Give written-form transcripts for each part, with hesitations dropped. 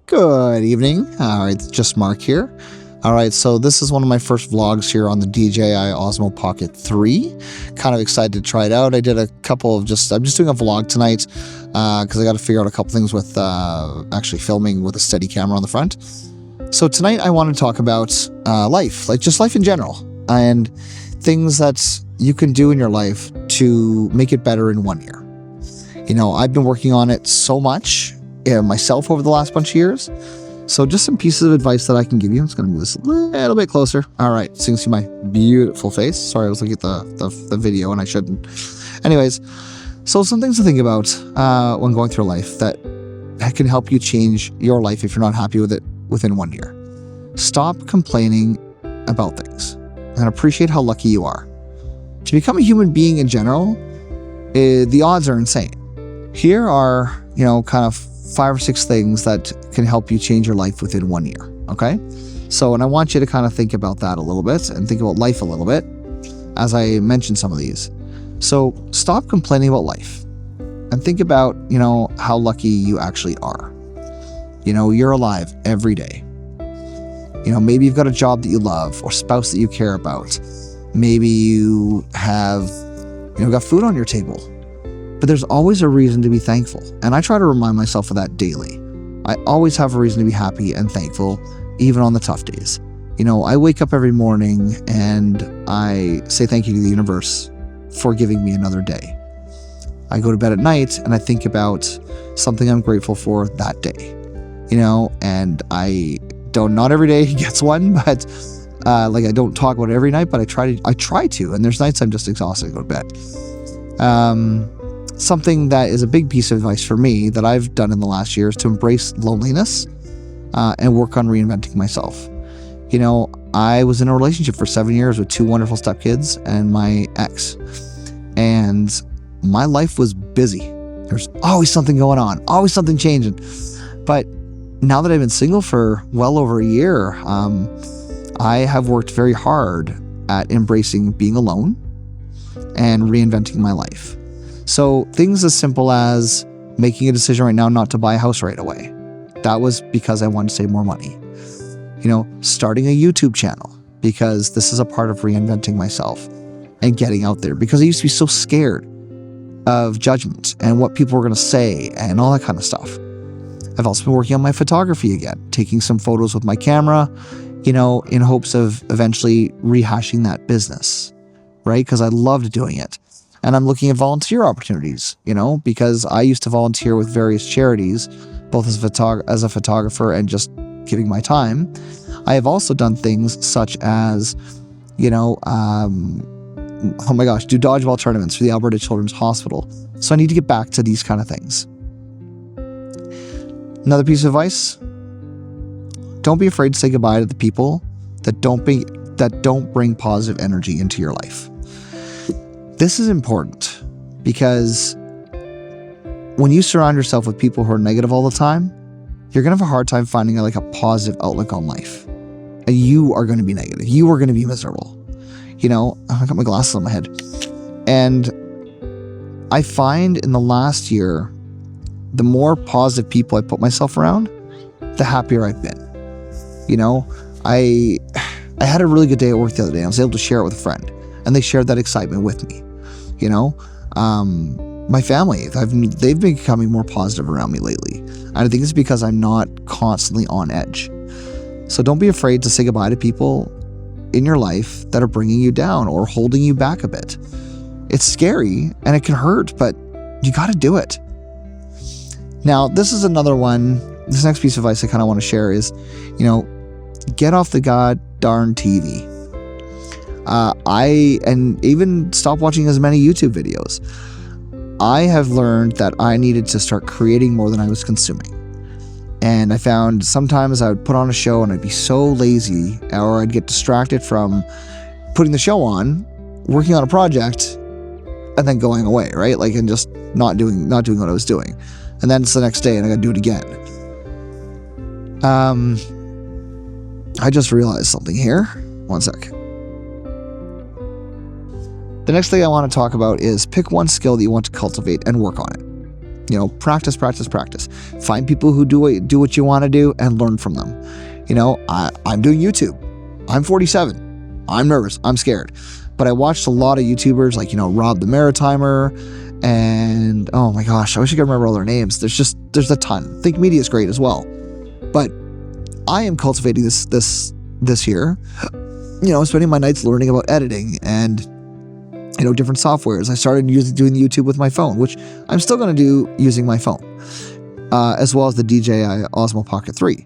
Good evening. All right, it's just Mark here. All right, so this is one of my first vlogs here on the DJI Osmo Pocket 3. Kind of excited to try it out. I did a couple of I'm just doing a vlog tonight because I got to figure out a couple things with actually filming with a steady camera on the front. So tonight I want to talk about life, like just life in general, and things that you can do in your life to make it better in 1 year. You know, I've been working on it so much myself over the last bunch of years. So just some pieces of advice that I can give you. I'm just going to move this a little bit closer. All right, so you can see my beautiful face. Sorry, I was looking at the video and I shouldn't. Anyways, so some things to think about when going through life that can help you change your life if you're not happy with it within 1 year. Stop complaining about things and appreciate how lucky you are. To become a human being in general, the odds are insane. Here are, kind of 5 or 6 things that can help you change your life within 1 year, okay? So, and I want you to kind of think about that a little bit and think about life a little bit as I mention some of these. So stop complaining about life and think about, how lucky you actually are. You're alive every day. Maybe you've got a job that you love or spouse that you care about. Maybe you have, got food on your table. But there's always a reason to be thankful. And I try to remind myself of that daily. I always have a reason to be happy and thankful, even on the tough days. I wake up every morning and I say thank you to the universe for giving me another day. I go to bed at night and I think about something I'm grateful for that day. And not every day gets one, but I don't talk about it every night, but I try to, and there's nights I'm just exhausted to go to bed. Something that is a big piece of advice for me that I've done in the last year is to embrace loneliness and work on reinventing myself. I was in a relationship for 7 years with 2 wonderful stepkids and my ex, and my life was busy. There's always something going on, always something changing. But now that I've been single for well over a year, I have worked very hard at embracing being alone and reinventing my life. So things as simple as making a decision right now not to buy a house right away. That was because I wanted to save more money. Starting a YouTube channel because this is a part of reinventing myself and getting out there, because I used to be so scared of judgment and what people were going to say and all that kind of stuff. I've also been working on my photography again, taking some photos with my camera, in hopes of eventually rehashing that business, right? Because I loved doing it. And I'm looking at volunteer opportunities, because I used to volunteer with various charities, both as a photographer and just giving my time. I have also done things such as, do dodgeball tournaments for the Alberta Children's Hospital. So I need to get back to these kind of things. Another piece of advice: don't be afraid to say goodbye to the people that don't bring positive energy into your life. This is important because when you surround yourself with people who are negative all the time, you're going to have a hard time finding a positive outlook on life. And you are going to be negative. You are going to be miserable. I got my glasses on my head. And I find in the last year, the more positive people I put myself around, the happier I've been. I had a really good day at work the other day. I was able to share it with a friend, and they shared that excitement with me. My family, they've been becoming more positive around me lately. And I think it's because I'm not constantly on edge. So don't be afraid to say goodbye to people in your life that are bringing you down or holding you back a bit. It's scary and it can hurt, but you got to do it. Now, this is another one. This next piece of advice I kind of want to share is, get off the god darn TV. And even stop watching as many YouTube videos. I have learned that I needed to start creating more than I was consuming. And I found sometimes I would put on a show and I'd be so lazy, or I'd get distracted from putting the show on, working on a project, and then going away, right? And just not doing what I was doing. And then it's the next day and I gotta do it again. I just realized something here. One sec. The next thing I want to talk about is pick one skill that you want to cultivate and work on it. You know, practice, practice, practice. Find people who do what you want to do and learn from them. You know, I'm doing YouTube. I'm 47. I'm nervous. I'm scared. But I watched a lot of YouTubers like, you know, Rob the Maritimer and, oh my gosh, I wish I could remember all their names. There's a ton. Think Media is great as well. But I am cultivating this year, you know, spending my nights learning about editing and, you know, different softwares. I started doing YouTube with my phone, which I'm still going to do using my phone, as well as the DJI Osmo Pocket 3.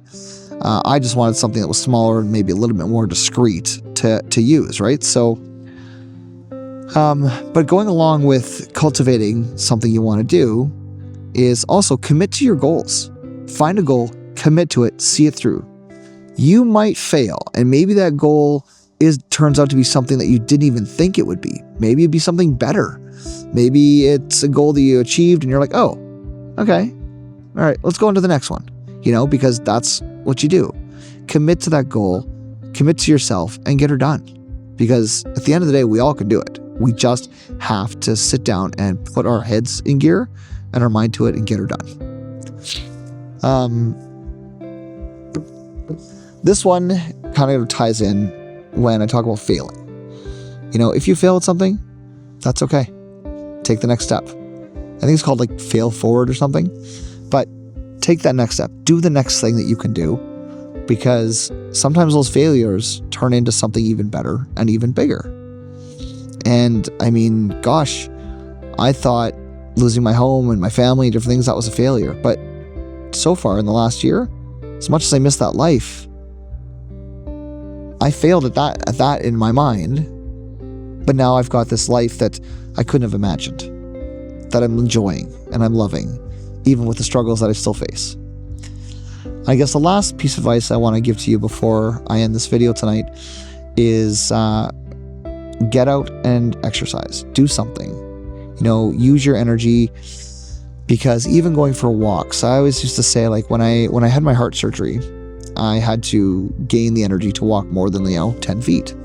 I just wanted something that was smaller and maybe a little bit more discreet to use, right? So, but going along with cultivating something you want to do is also commit to your goals. Find a goal, commit to it, see it through. You might fail, and maybe that goal turns out to be something that you didn't even think it would be. Maybe it'd be something better. Maybe it's a goal that you achieved and you're like, oh, okay, all right, let's go on to the next one, you know, because that's what you do. Commit to that goal, commit to yourself, and get her done. Because at the end of the day, we all can do it. We just have to sit down and put our heads in gear and our mind to it and get her done. This one kind of ties in when I talk about failing. You know, if you fail at something, that's okay. Take the next step. I think it's called like fail forward or something. But take that next step. Do the next thing that you can do, because sometimes those failures turn into something even better and even bigger. And I mean, gosh, I thought losing my home and my family and different things, that was a failure. But so far in the last year, as much as I missed that life, I failed at that in my mind. But now I've got this life that I couldn't have imagined, that I'm enjoying and I'm loving, even with the struggles that I still face. I guess the last piece of advice I want to give to you before I end this video tonight is get out and exercise. Do something. You know, use your energy, because even going for walks, I always used to say, like, when I had my heart surgery, I had to gain the energy to walk more than, 10 feet.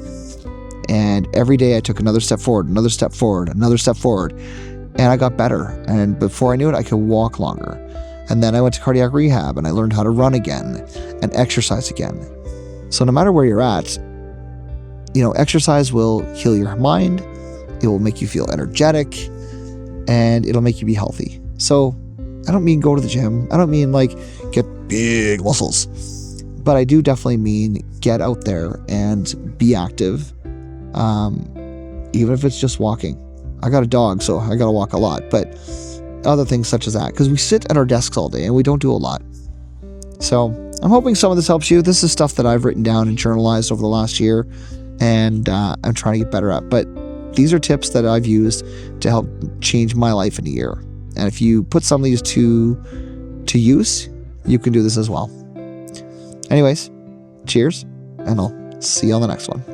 And every day I took another step forward, another step forward, another step forward, and I got better. And before I knew it, I could walk longer. And then I went to cardiac rehab and I learned how to run again and exercise again. So no matter where you're at, exercise will heal your mind, it will make you feel energetic, and it'll make you be healthy. So I don't mean go to the gym. I don't mean get big muscles. But I do definitely mean get out there and be active, even if it's just walking. I got a dog, so I got to walk a lot, but other things such as that, because we sit at our desks all day and we don't do a lot. So I'm hoping some of this helps you. This is stuff that I've written down and journalized over the last year, and I'm trying to get better at. But these are tips that I've used to help change my life in a year. And if you put some of these to use, you can do this as well. Anyways, cheers, and I'll see you on the next one.